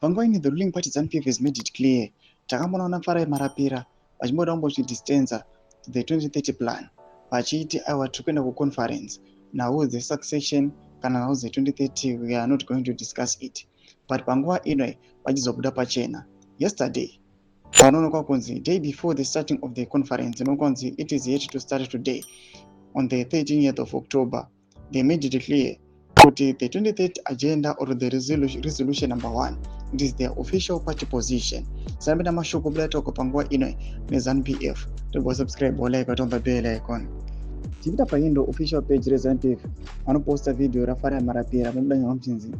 Panguva the ruling party ZANU-PF has made it clear takambonaona Farai Marapira vachimboda kumbozvidistenza to the 2030 plan vachiti aiwa tiri kuenda kuconference now the succession kana now the 2030 we are not going to discuss it, but panguva ino vachizobuda pachena. Yesterday panoonekwa kunzi day before the starting of the conference inokunzi it is yet to start today on the 13th of October. They made it clear that the 2030 agenda or the resolution number 1, it is their official party position. Samina mashoko bila toko panguva ino ne ZANU-PF. To subscribe or like on the bell icon. Chipita paindo official page re ZANU-PF anoposta video ra Farai Marapira mumudanya wamchinzi.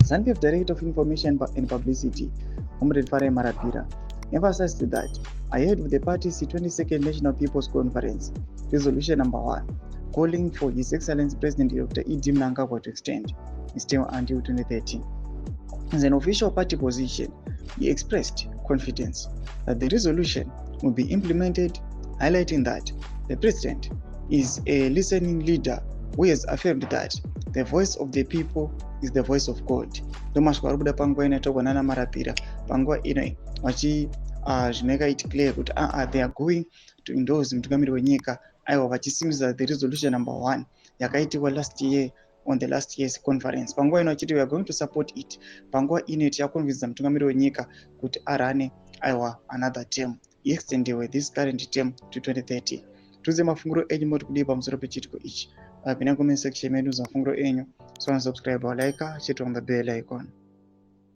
ZANU-PF Director of Information and Publicity Comrade Farai Marapira emphasized that ahead of the party's 22nd National People's Conference, resolution number 1, calling for His Excellency President Dr. Mnangagwa to extend his term until 2030. As an official party position, he expressed confidence that the resolution will be implemented, highlighting that the President is a listening leader who has affirmed that the voice of the people is the voice of God. Domashwa rubuda panguva ino togonana Marapira panguva ino zvinoita it clear kuti they are going to endorse mutungamiri wenyika aiwa vachisimudza the resolution number 1 yakaitiwa last year on the last year's conference. Panguva ino achiti we are going to support it. Panguva ino tichakonvinza mutungamiri wenyika kuti arane aiwa another term, extendewe this current term to 2030. Tuze mafunguro enyu moti kudii pamusoro pechitiko ichi. Pinda comment section medu za mafunguro enyu. So subscribe or like, hit on the bell icon.